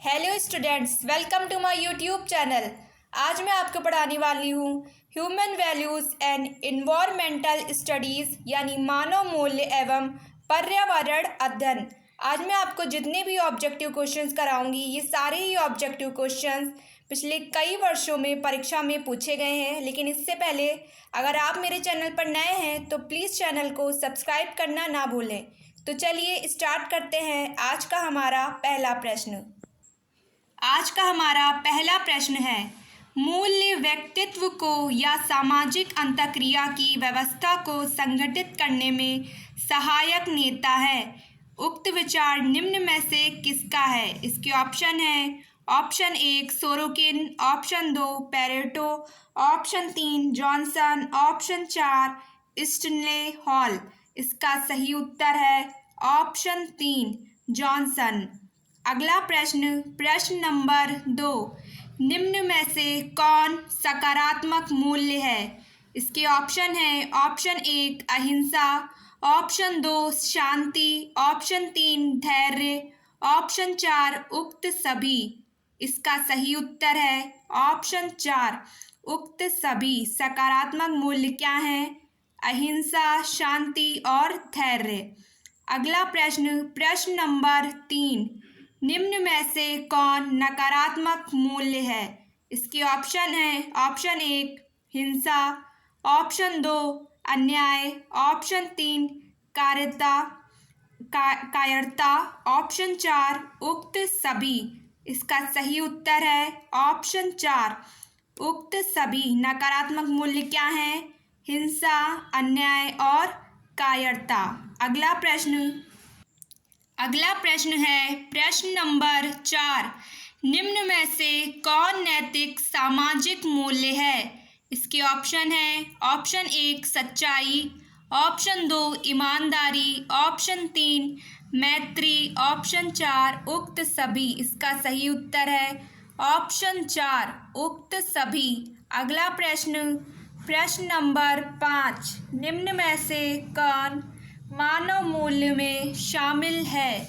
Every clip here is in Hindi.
Hello students, welcome to my YouTube channel. आज मैं आपको पढ़ाने वाली हूँ human values and environmental studies यानी मानव मूल्य एवं पर्यावरण अध्ययन। आज मैं आपको जितने भी ऑब्जेक्टिव क्वेश्चंस कराऊंगी ये सारे ही ऑब्जेक्टिव क्वेश्चंस पिछले कई वर्षों में परीक्षा में पूछे गए हैं। लेकिन इससे पहले अगर आप मेरे चैनल पर नए हैं तो प्लीज़ चैनल को सब्सक्राइब करना ना भूलें। तो चलिए स्टार्ट करते हैं आज का हमारा पहला प्रश्न। आज का हमारा पहला प्रश्न है, मूल्य व्यक्तित्व को या सामाजिक अंतःक्रिया की व्यवस्था को संगठित करने में सहायक नेता है। उक्त विचार निम्न में से किसका है? इसके ऑप्शन है option 1 Sorokin, option 2 Pareto, option 3 Johnson, option 4 Stanley hall. इसका सही उत्तर है ऑप्शन 3 जॉनसन। अगला प्रश्न नंबर 2, निम्न में से कौन सकारात्मक मूल्य है? इसके ऑप्शन है ऑप्शन 1 अहिंसा, ऑप्शन 2 शांति, ऑप्शन 3 धैर्य, ऑप्शन 4 उक्त सभी। इसका सही उत्तर है ऑप्शन 4 उक्त सभी। सकारात्मक मूल्य क्या है? अहिंसा, शांति और धैर्य। अगला प्रश्न नंबर 3, निम्न में से कौन नकारात्मक मूल्य है? इसके ऑप्शन है ऑप्शन 1 हिंसा, ऑप्शन 2 अन्याय, ऑप्शन 3 कायरता, ऑप्शन 4 उक्त सभी। इसका सही उत्तर है ऑप्शन 4 उक्त सभी। नकारात्मक मूल्य क्या है? हिंसा, अन्याय और कायरता। अगला प्रश्न है प्रश्न नंबर 4, निम्न में से कौन नैतिक सामाजिक मूल्य है? इसके ऑप्शन है ऑप्शन 1 सच्चाई, ऑप्शन 2 ईमानदारी, ऑप्शन 3 मैत्री, ऑप्शन 4 उक्त सभी। इसका सही उत्तर है ऑप्शन 4 उक्त सभी। अगला प्रश्न नंबर 5, निम्न में से कौन मानव मूल्य में शामिल है?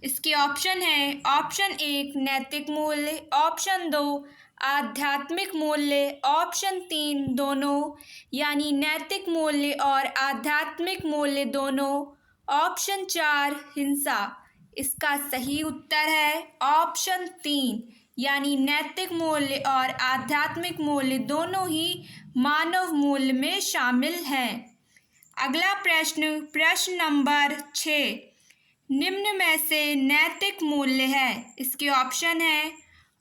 इसके ऑप्शन है ऑप्शन 1 नैतिक मूल्य, ऑप्शन 2 आध्यात्मिक मूल्य, ऑप्शन 3 दोनों यानी नैतिक मूल्य और आध्यात्मिक मूल्य दोनों, ऑप्शन 4 हिंसा। इसका सही उत्तर है ऑप्शन 3 यानी नैतिक मूल्य और आध्यात्मिक मूल्य दोनों ही मानव मूल्य में शामिल हैं। अगला प्रश्न नंबर 6, निम्न में से नैतिक मूल्य है? इसके ऑप्शन है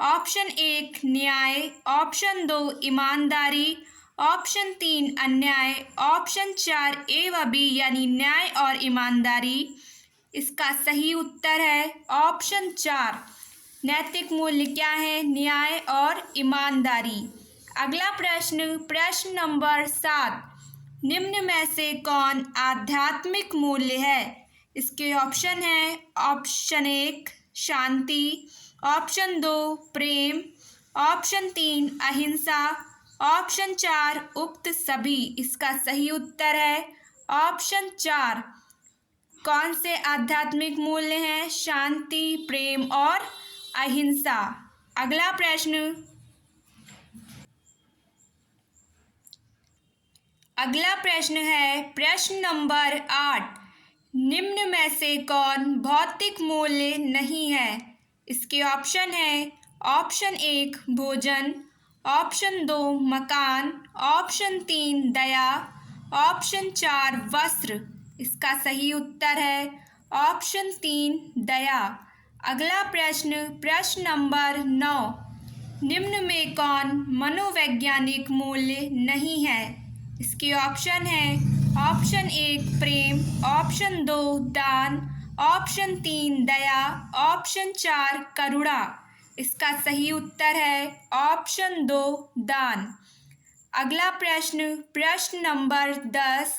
ऑप्शन 1 न्याय, ऑप्शन 2 ईमानदारी, ऑप्शन 3 अन्याय, ऑप्शन 4 ए व बी यानी न्याय और ईमानदारी। इसका सही उत्तर है ऑप्शन 4 नैतिक मूल्य क्या है? न्याय और ईमानदारी। अगला प्रश्न नंबर 7, निम्न में से कौन आध्यात्मिक मूल्य है? इसके ऑप्शन है ऑप्शन 1 शांति, ऑप्शन 2 प्रेम, ऑप्शन 3 अहिंसा, ऑप्शन 4 उक्त सभी। इसका सही उत्तर है ऑप्शन 4। कौन से आध्यात्मिक मूल्य हैं? शांति, प्रेम और अहिंसा। अगला प्रश्न है प्रश्न नंबर 8, निम्न में से कौन भौतिक मूल्य नहीं है? इसके ऑप्शन है ऑप्शन 1 भोजन, ऑप्शन 2 मकान, ऑप्शन 3 दया, ऑप्शन 4 वस्त्र। इसका सही उत्तर है ऑप्शन 3 दया। अगला प्रश्न नंबर 9, निम्न में कौन मनोवैज्ञानिक मूल्य नहीं है? इसके ऑप्शन है ऑप्शन 1 प्रेम, ऑप्शन 2 दान, ऑप्शन 3 दया, ऑप्शन 4 करुणा। इसका सही उत्तर है ऑप्शन 2 दान। अगला प्रश्न नंबर 10,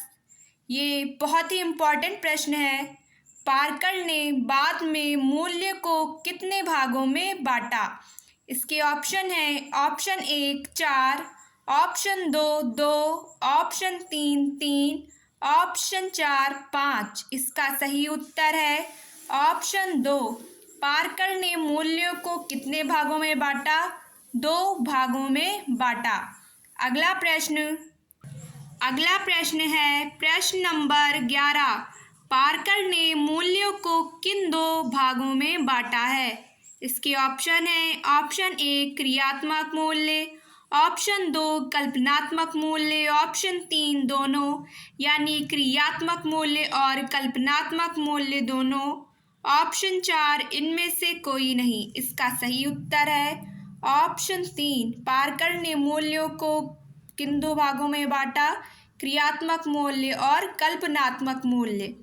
ये बहुत ही इम्पोर्टेंट प्रश्न है। पार्कर ने बाद में मूल्य को कितने भागों में बांटा? इसके ऑप्शन है ऑप्शन 1 4, ऑप्शन 2 2, ऑप्शन 3 3, ऑप्शन 4 5। इसका सही उत्तर है ऑप्शन 2 पार्कर ने मूल्यों को कितने भागों में बांटा? 2 भागों में बांटा। अगला प्रश्न है प्रश्न नंबर 11। पार्कर ने मूल्यों को किन 2 भागों में बांटा है? इसके ऑप्शन है ऑप्शन 1 क्रियात्मक मूल्य, ऑप्शन 2 कल्पनात्मक मूल्य, ऑप्शन 3 दोनों यानी क्रियात्मक मूल्य और कल्पनात्मक मूल्य दोनों, ऑप्शन 4 इनमें से कोई नहीं। इसका सही उत्तर है ऑप्शन 3। पार्कर ने मूल्यों को किन 2 भागों में बांटा? क्रियात्मक मूल्य और कल्पनात्मक मूल्य।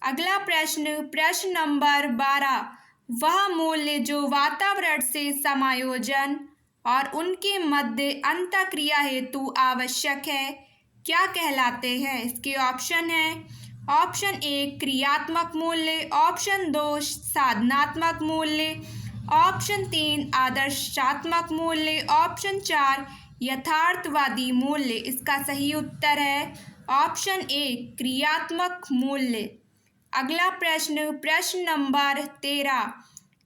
अगला प्रश्न नंबर 12। वह मूल्य जो वातावरण से समायोजन और उनके मध्य अंतःक्रिया हेतु आवश्यक है क्या कहलाते हैं? इसके ऑप्शन है ऑप्शन 1 क्रियात्मक मूल्य, ऑप्शन 2 साधनात्मक मूल्य, ऑप्शन 3 आदर्शात्मक मूल्य, ऑप्शन 4 यथार्थवादी मूल्य। इसका सही उत्तर है ऑप्शन 1 क्रियात्मक मूल्य। अगला प्रश्न नंबर 13।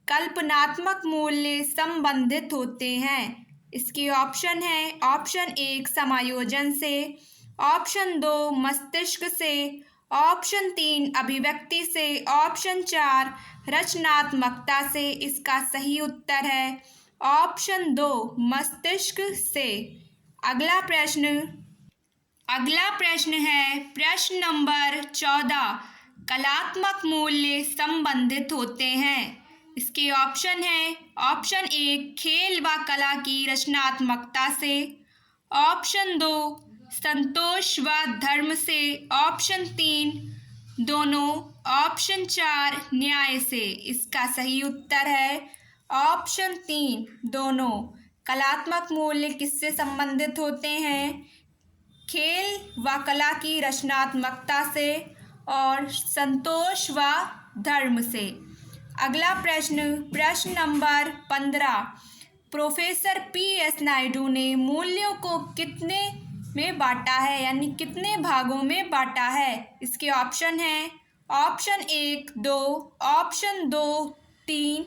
कल्पनात्मक मूल्य संबंधित होते हैं। इसके ऑप्शन है ऑप्शन 1 समायोजन से, ऑप्शन 2 मस्तिष्क से, ऑप्शन 3 अभिव्यक्ति से, ऑप्शन 4 रचनात्मकता से। इसका सही उत्तर है ऑप्शन 2 मस्तिष्क से। अगला प्रश्न है प्रश्न नंबर 14। कलात्मक मूल्य संबंधित होते हैं। इसके ऑप्शन है ऑप्शन 1 खेल व कला की रचनात्मकता से, ऑप्शन 2 संतोष व धर्म से, ऑप्शन 3 दोनों, ऑप्शन 4 न्याय से। इसका सही उत्तर है ऑप्शन 3 दोनों। कलात्मक मूल्य किससे संबंधित होते हैं? खेल व कला की रचनात्मकता से और संतोष व धर्म से। अगला प्रश्न नंबर 15। प्रोफेसर PS नायडू ने मूल्यों को कितने में बांटा है यानी कितने भागों में बांटा है? इसके ऑप्शन है ऑप्शन 1 2, ऑप्शन 2 3,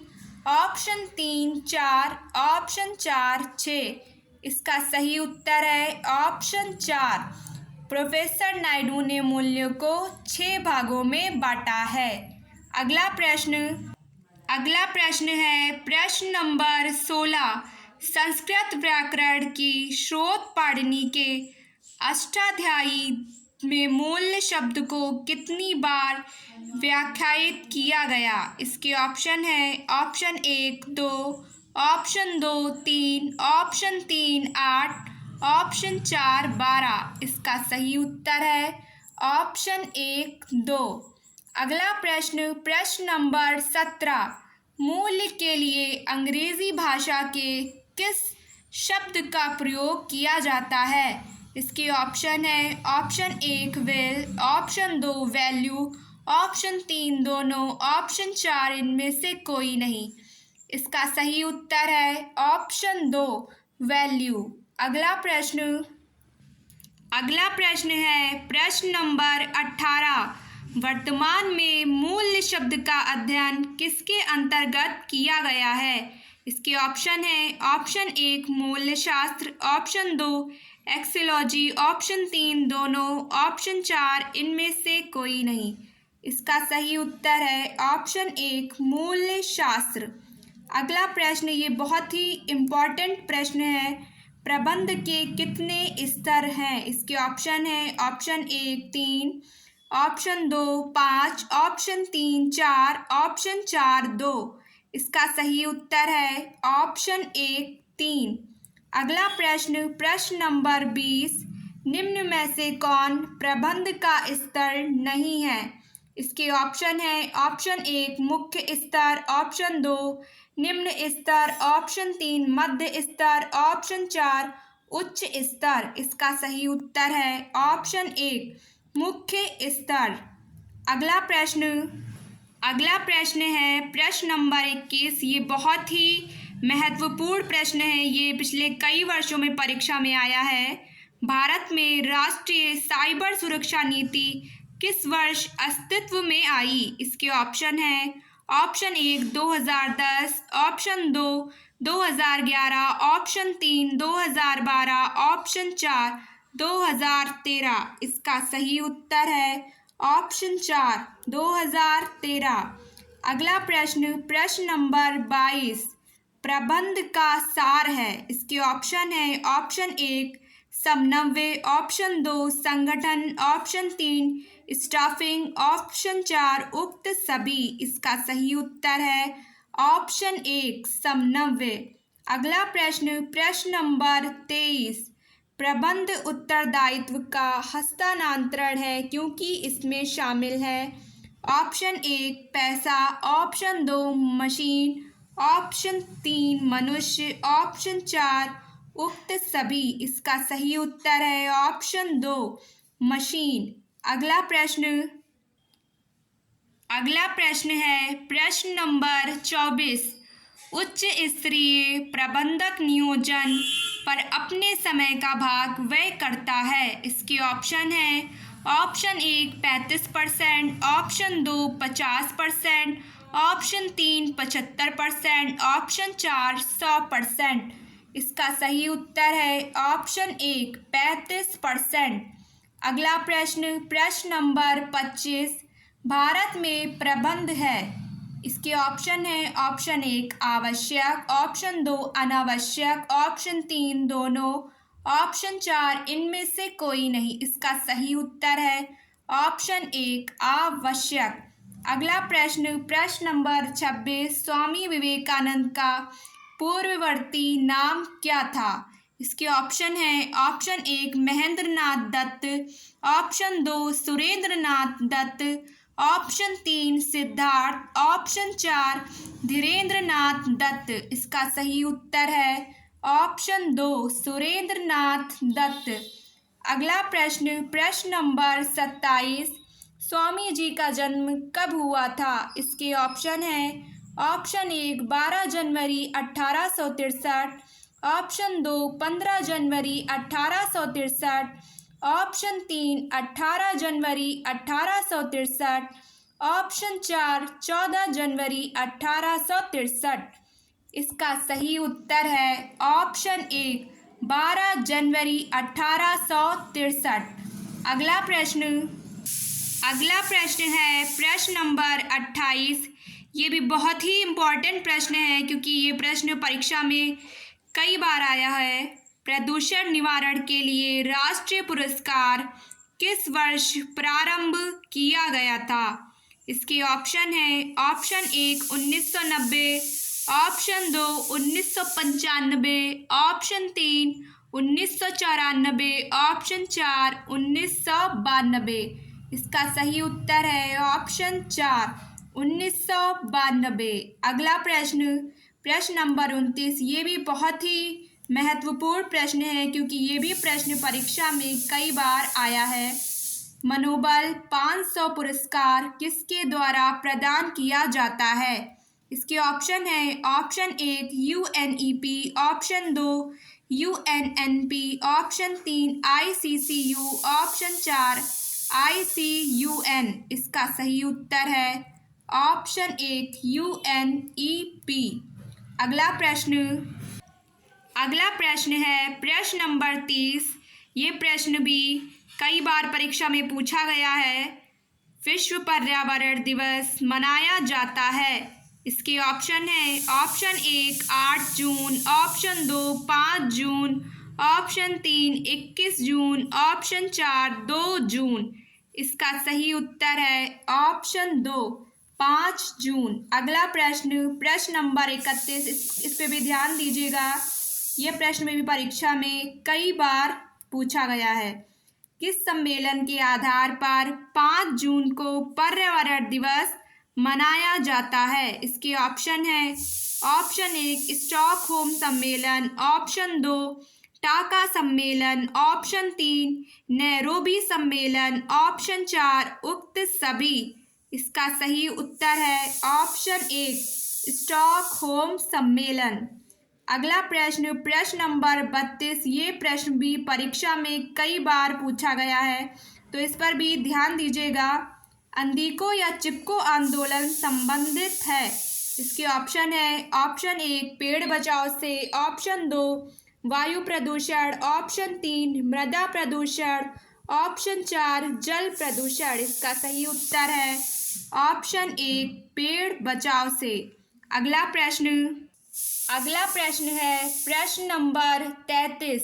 ऑप्शन 3 4, ऑप्शन 4 6। इसका सही उत्तर है ऑप्शन 4। प्रोफेसर नायडू ने मूल्यों को 6 भागों में बांटा है। अगला प्रश्न है प्रश्न नंबर 16। संस्कृत व्याकरण की स्रोत पाणिनि के अष्टाध्यायी में मूल्य शब्द को कितनी बार व्याख्यायित किया गया? इसके ऑप्शन है ऑप्शन 1 2, ऑप्शन 2 3, ऑप्शन 3 8, ऑप्शन 4 12। इसका सही उत्तर है ऑप्शन 1 2। अगला प्रश्न नंबर 17। मूल्य के लिए अंग्रेजी भाषा के किस शब्द का प्रयोग किया जाता है? इसके ऑप्शन है option 1 will, option 2 value, option 3 दोनों, ऑप्शन 4 इनमें से कोई नहीं। इसका सही उत्तर है ऑप्शन 2 वैल्यू। अगला प्रश्न है प्रश्न नंबर 18। वर्तमान में मूल्य शब्द का अध्ययन किसके अंतर्गत किया गया है? इसके ऑप्शन है ऑप्शन 1 मूल्य शास्त्र, ऑप्शन 2 एक्सियोलॉजी, ऑप्शन 3 दोनों, ऑप्शन 4 इनमें से कोई नहीं। इसका सही उत्तर है ऑप्शन 1 मूल्य शास्त्र। अगला प्रश्न ये बहुत ही इम्पॉर्टेंट प्रश्न है। प्रबंध के कितने स्तर हैं? इसके ऑप्शन है ऑप्शन 1 3, ऑप्शन 2 5, ऑप्शन 3 4, ऑप्शन 4 2। इसका सही उत्तर है ऑप्शन 1 3। अगला प्रश्न नंबर 20। निम्न में से कौन प्रबंध का स्तर नहीं है? इसके ऑप्शन है ऑप्शन 1 मुख्य स्तर, ऑप्शन 2 निम्न स्तर, ऑप्शन 3 मध्य स्तर, ऑप्शन 4 उच्च स्तर। इसका सही उत्तर है ऑप्शन 1 मुख्य स्तर। अगला प्रश्न है प्रश्न नंबर 21। ये बहुत ही महत्वपूर्ण प्रश्न है। ये पिछले कई वर्षों में परीक्षा में आया है। भारत में राष्ट्रीय साइबर सुरक्षा नीति किस वर्ष अस्तित्व में आई? इसके ऑप्शन है ऑप्शन 1 2010, ऑप्शन 2 2011, ऑप्शन 3 2012, ऑप्शन 4 2013। इसका सही उत्तर है ऑप्शन 4 2013। अगला प्रश्न, प्रश्न नंबर 22 प्रबंध का सार है। इसके ऑप्शन है ऑप्शन 1 समन्वय, ऑप्शन 2 संगठन, ऑप्शन 3 स्टाफिंग, ऑप्शन 4 उक्त सभी। इसका सही उत्तर है ऑप्शन 1 समन्वय। अगला प्रश्न, प्रश्न नंबर 23 प्रबंध उत्तरदायित्व का हस्तांतरण है क्योंकि इसमें शामिल है ऑप्शन 1 पैसा, ऑप्शन 2 मशीन, ऑप्शन 3 मनुष्य, ऑप्शन 4 उक्त सभी। इसका सही उत्तर है ऑप्शन 2 मशीन। अगला प्रश्न है प्रश्न नंबर 24 उच्च स्तरीय प्रबंधक नियोजन पर अपने समय का भाग व्यय करता है। इसके ऑप्शन है ऑप्शन 1 35%, ऑप्शन 2 50%, ऑप्शन 3 75%, ऑप्शन 4 100%। इसका सही उत्तर है ऑप्शन 1 35%। अगला प्रश्न, प्रश्न नंबर 25 भारत में प्रबंध है। इसके ऑप्शन है ऑप्शन 1 आवश्यक, ऑप्शन 2 अनावश्यक, ऑप्शन 3 दोनों, ऑप्शन 4 इनमें से कोई नहीं। इसका सही उत्तर है ऑप्शन 1 आवश्यक। अगला प्रश्न, प्रश्न नंबर 26 स्वामी विवेकानंद का पूर्ववर्ती नाम क्या था। इसके ऑप्शन है ऑप्शन 1 महेंद्र नाथ दत्त, ऑप्शन 2 सुरेंद्र नाथ दत्त, ऑप्शन 3 सिद्धार्थ, ऑप्शन 4 धीरेन्द्र नाथ दत्त। इसका सही उत्तर है ऑप्शन 2 सुरेंद्र नाथ दत्त। अगला प्रश्न, प्रश्न नंबर 27 स्वामी जी का जन्म कब हुआ था। इसके ऑप्शन है ऑप्शन 1 12 जनवरी 1863, ऑप्शन 2 15 जनवरी 1863, ऑप्शन 3 18 जनवरी 1863, ऑप्शन 4 14 जनवरी 1863। इसका सही उत्तर है ऑप्शन 1 12 जनवरी 1863। अगला प्रश्न है प्रश्न नंबर 28। ये भी बहुत ही इम्पॉर्टेंट प्रश्न है क्योंकि ये प्रश्न परीक्षा में कई बार आया है। प्रदूषण निवारण के लिए राष्ट्रीय पुरस्कार किस वर्ष प्रारंभ किया गया था। इसके ऑप्शन है ऑप्शन 1 1990, ऑप्शन 2 1995, ऑप्शन 3 1994, ऑप्शन 4 1992। इसका सही उत्तर है ऑप्शन 4 1992। अगला प्रश्न, प्रश्न नंबर 29। ये भी बहुत ही महत्वपूर्ण प्रश्न है क्योंकि ये भी प्रश्न परीक्षा में कई बार आया है। मनोबल 500 पुरस्कार किसके द्वारा प्रदान किया जाता है। इसके ऑप्शन है option 1 UNEP, option 2 UNNP, option 3 ICCU, option 4 ICUN। इसका सही उत्तर है ऑप्शन 1 UNEP। अगला प्रश्न है प्रश्न नंबर 30। ये प्रश्न भी कई बार परीक्षा में पूछा गया है। विश्व पर्यावरण दिवस मनाया जाता है। इसके ऑप्शन है ऑप्शन 1 8 जून, ऑप्शन 2 5 जून, ऑप्शन 3 21 जून, ऑप्शन 4 2 जून। इसका सही उत्तर है ऑप्शन 2 5 जून। अगला प्रश्न, प्रश्न नंबर 31। इस पे भी ध्यान दीजिएगा। यह प्रश्न में भी परीक्षा में कई बार पूछा गया है। किस सम्मेलन के आधार पर 5 जून को पर्यावरण दिवस मनाया जाता है। इसके ऑप्शन है ऑप्शन 1 स्टॉकहोम सम्मेलन, ऑप्शन 2 टाका सम्मेलन, ऑप्शन 3 नैरोबी सम्मेलन, ऑप्शन 4 उक्त सभी। इसका सही उत्तर है ऑप्शन 1 स्टॉकहोम सम्मेलन। अगला प्रश्न, प्रश्न नंबर 32। ये प्रश्न भी परीक्षा में कई बार पूछा गया है तो इस पर भी ध्यान दीजिएगा। अंदिको या चिपको आंदोलन संबंधित है? इसके ऑप्शन है ऑप्शन 1 पेड़ बचाओ से, ऑप्शन 2 वायु प्रदूषण, ऑप्शन 3 मृदा प्रदूषण, ऑप्शन 4 जल प्रदूषण। इसका सही उत्तर है ऑप्शन 1 पेड़ बचाओ से। अगला प्रश्न है प्रश्न नंबर 33।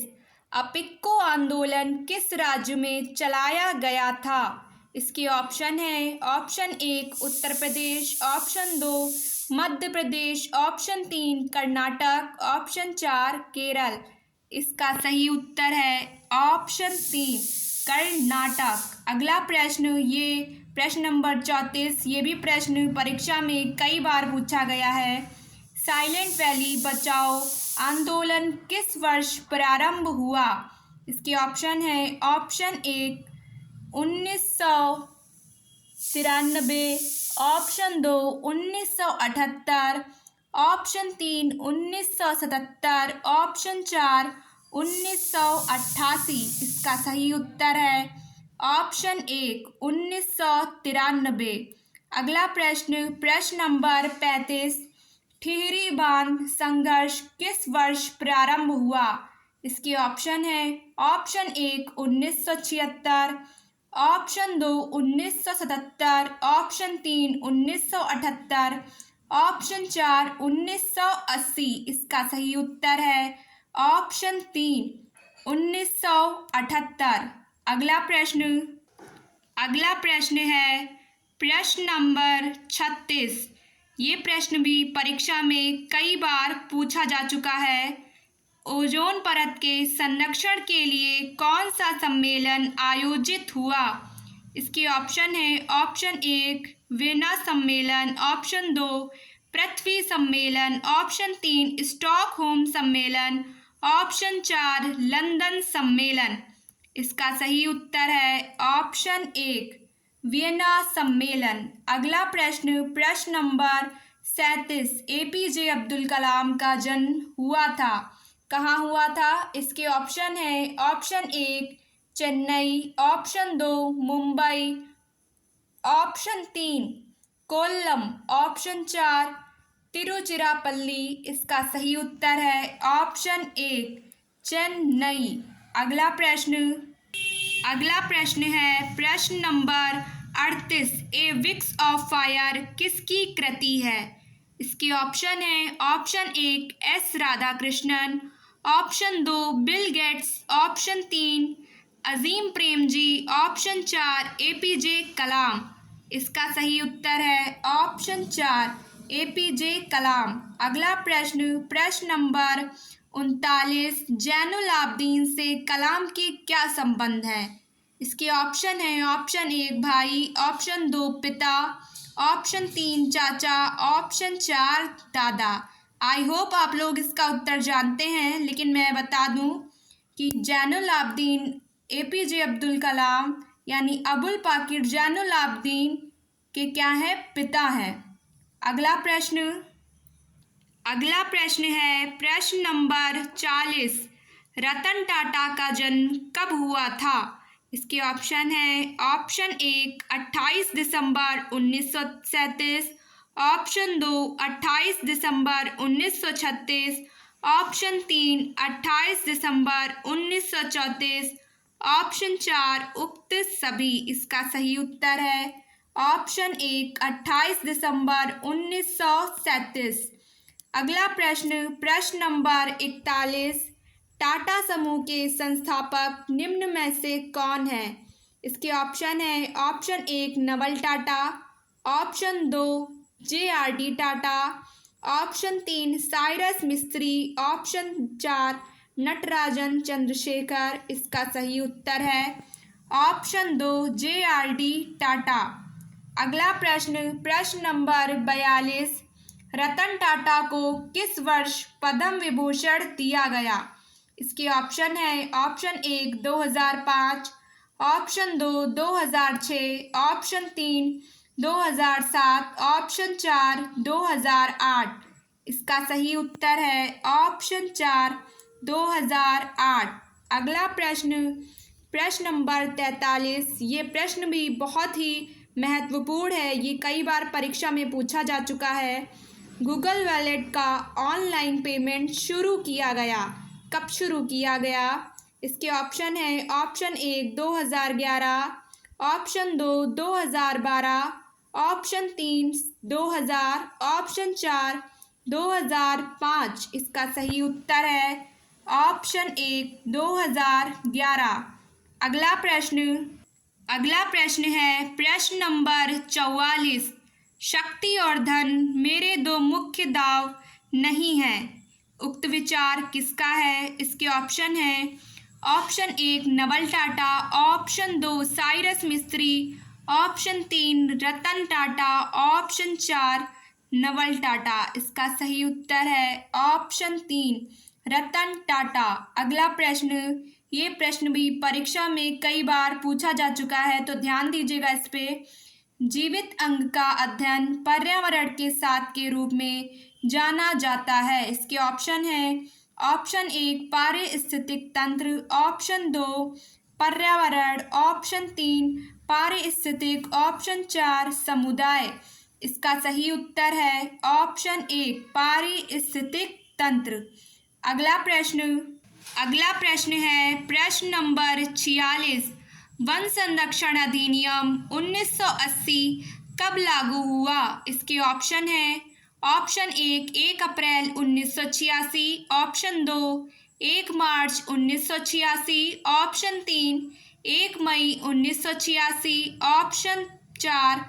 अपिक्को आंदोलन किस राज्य में चलाया गया था? इसके ऑप्शन है option 1 Uttar Pradesh, option 2 Madhya Pradesh, option 3 Karnataka, option 4 Kerala. इसका सही उत्तर है ऑप्शन 3 कर्नाटक। अगला प्रश्न नंबर 34। ये भी प्रश्न परीक्षा में कई बार पूछा गया है। साइलेंट वैली बचाओ आंदोलन किस वर्ष प्रारंभ हुआ? इसके ऑप्शन है ऑप्शन 1 1993, ऑप्शन 2 1978, ऑप्शन 3 1977, ऑप्शन 4 1988। इसका सही उत्तर है ऑप्शन 1 1993। अगला प्रश्न नंबर 35। टिहरी बांध संघर्ष किस वर्ष प्रारंभ हुआ? इसके ऑप्शन है ऑप्शन 1 1976, ऑप्शन 2 1977, ऑप्शन 3 1978, ऑप्शन 4 1980। इसका सही उत्तर है ऑप्शन 3 1978। अगला प्रश्न है प्रश्न नंबर 36। ये प्रश्न भी परीक्षा में कई बार पूछा जा चुका है। ओजोन परत के संरक्षण के लिए कौन सा सम्मेलन आयोजित हुआ? इसके ऑप्शन है ऑप्शन 1 वीना सम्मेलन, ऑप्शन 2 पृथ्वी सम्मेलन, ऑप्शन 3 स्टॉकहोम सम्मेलन, ऑप्शन 4 लंदन सम्मेलन। इसका सही उत्तर है ऑप्शन 1 वियना सम्मेलन। अगला प्रश्न नंबर 37। एपीजे अब्दुल कलाम का जन्म हुआ था, कहाँ हुआ था? इसके ऑप्शन है option 1 Chennai, option 2 Mumbai, option 3 Kollam, option 4 Tiruchirappalli. इसका सही उत्तर है ऑप्शन 1 चेन्नई। अगला प्रश्न है प्रश्न number 38। A wings of fire किसकी कृति है? इसके ऑप्शन है option 1 S Radhakrishnan, option 2 Bill Gates, option 3 Azim Premji, option 4 APJ Kalam. इसका सही उत्तर है ऑप्शन 4 एपीजे कलाम। अगला प्रश्न नंबर 39। जैनुल आबदीन से कलाम के क्या संबंध है? इसके ऑप्शन है ऑप्शन 1 भाई, ऑप्शन 2 पिता, ऑप्शन 3 चाचा, ऑप्शन 4 दादा। आई होप आप लोग इसका उत्तर जानते हैं, लेकिन मैं बता दूं कि जैनुल आबदीन एपीजे अब्दुल कलाम यानी अबुल पाकिर जैनुल आबदीन के क्या है? पिता हैं। अगला प्रश्न है प्रश्न नंबर 40। रतन टाटा का जन्म कब हुआ था? इसके ऑप्शन है ऑप्शन 1 28 दिसंबर 1937, ऑप्शन 2 28 दिसंबर 1936, ऑप्शन 3 28 दिसंबर 1934, ऑप्शन 4 उक्त सभी। इसका सही उत्तर है ऑप्शन 1 28 दिसंबर 1937। अगला प्रश्न नंबर 41। टाटा समूह के संस्थापक निम्न में से कौन है? इसके ऑप्शन है option 1 Naval Tata, option 2 JRD Tata, option 3 Cyrus मिस्त्री, ऑप्शन 4 नटराजन चंद्रशेखर। इसका सही उत्तर है ऑप्शन 2 JRD टाटा। अगला प्रश्न नंबर 42। रतन टाटा को किस वर्ष पद्म विभूषण दिया गया? इसके ऑप्शन है ऑप्शन 1 2005, ऑप्शन 2 2006, ऑप्शन 3 2007, ऑप्शन 4 2008। इसका सही उत्तर है ऑप्शन 4 2008। अगला प्रश्न नंबर 43। ये प्रश्न भी बहुत ही महत्वपूर्ण है, ये कई बार परीक्षा में पूछा जा चुका है। गूगल वॉलेट का ऑनलाइन पेमेंट शुरू किया गया, कब शुरू किया गया? इसके ऑप्शन है ऑप्शन 1 2011, ऑप्शन 2 2012, ऑप्शन 3 2000, ऑप्शन 4 2005। इसका सही उत्तर है ऑप्शन 1 2011। अगला प्रश्न है प्रश्न नंबर 44। शक्ति और धन मेरे दो मुख्य दाव नहीं हैं। उक्त विचार किसका है? इसके ऑप्शन है option 1 Naval Tata, option 2 Cyrus मिस्त्री, ऑप्शन 3 रतन टाटा, ऑप्शन 4 नवल टाटा। इसका सही उत्तर है ऑप्शन 3 रतन टाटा। अगला प्रश्न, ये प्रश्न भी परीक्षा में कई बार पूछा जा चुका है, तो ध्यान दीजिएगा इस पे। जीवित अंग का अध्ययन पर्यावरण के साथ के रूप में जाना जाता है। इसके ऑप्शन है ऑप्शन 1 पारिस्थितिक तंत्र, ऑप्शन 2 पर्यावरण, ऑप्शन 3 पारिस्थितिक, ऑप्शन 4 समुदाय। इसका सही उत्तर है ऑप्शन 1 पारिस्थितिक तंत्र। अगला प्रश्न है प्रश्न नंबर 46। वन संरक्षण अधिनियम 1980 कब लागू हुआ? इसके ऑप्शन है ऑप्शन 1 अप्रैल 1986, ऑप्शन 2 1 मार्च 1986, ऑप्शन 3 1 मई 1986, ऑप्शन 4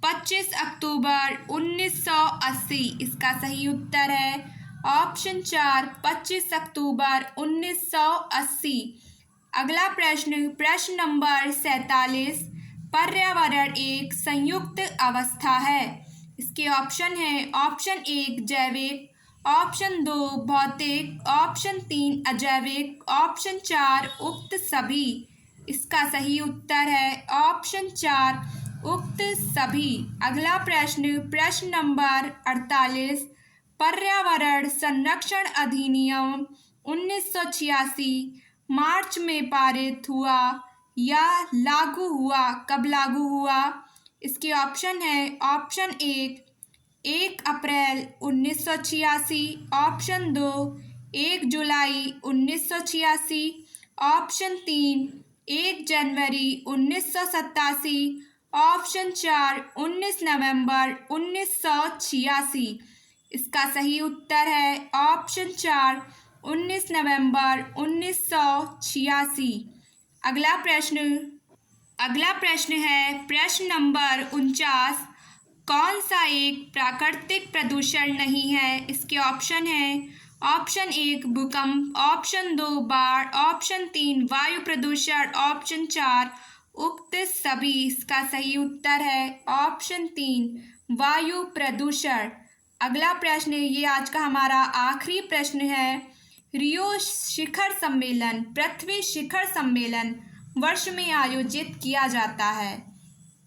25 अक्टूबर 1980। इसका सही उत्तर है ऑप्शन 4 25 अक्टूबर 1980। अगला प्रश्न नंबर 47। पर्यावरण एक संयुक्त अवस्था है। इसके ऑप्शन है ऑप्शन 1 जैविक, ऑप्शन 2 भौतिक, ऑप्शन 3 अजैविक, ऑप्शन 4 उक्त सभी। इसका सही उत्तर है ऑप्शन 4 उक्त सभी। अगला प्रश्न नंबर 48। पर्यावरण संरक्षण अधिनियम 1986 मार्च में पारित हुआ या लागू हुआ, कब लागू हुआ? इसके ऑप्शन है ऑप्शन 1 अप्रैल 1986, ऑप्शन 2 1 जुलाई 1986, ऑप्शन 3 1 जनवरी 1987, ऑप्शन 4 19 नवंबर 1986। इसका सही उत्तर है ऑप्शन 4 19 नवंबर 1986। अगला प्रश्न है प्रश्न नंबर 49। कौन सा एक प्राकृतिक प्रदूषण नहीं है? इसके ऑप्शन है ऑप्शन 1 भूकंप, ऑप्शन 2 बाढ़, ऑप्शन 3 वायु प्रदूषण, ऑप्शन 4 उक्त सभी। इसका सही उत्तर है ऑप्शन 3 वायु प्रदूषण। अगला प्रश्न, ये आज का हमारा आखिरी प्रश्न है। रियो शिखर सम्मेलन, पृथ्वी शिखर सम्मेलन वर्ष में आयोजित किया जाता है।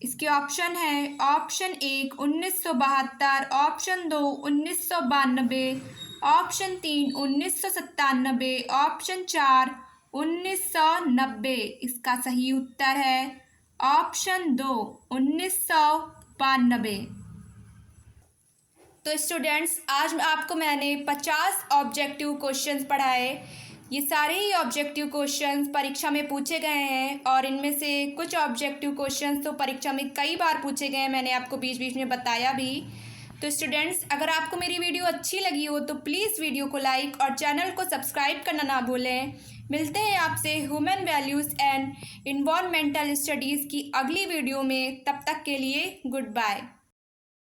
इसके ऑप्शन है ऑप्शन 1 1972, ऑप्शन 2 1992, ऑप्शन 3 1997, ऑप्शन 4 1990। इसका सही उत्तर है ऑप्शन 2 1992। तो स्टूडेंट्स, आज आपको मैंने 50 ऑब्जेक्टिव क्वेश्चंस पढ़ाए। ये सारे ही ऑब्जेक्टिव क्वेश्चंस परीक्षा में पूछे गए हैं और इनमें से कुछ ऑब्जेक्टिव क्वेश्चंस तो परीक्षा में कई बार पूछे गए हैं, मैंने आपको बीच बीच में बताया भी। तो स्टूडेंट्स, अगर आपको मेरी वीडियो अच्छी लगी हो तो प्लीज़ वीडियो को लाइक और चैनल को सब्सक्राइब करना ना भूलें। मिलते हैं आपसे human values and environmental studies की अगली वीडियो में। तब तक के लिए गुड बाय।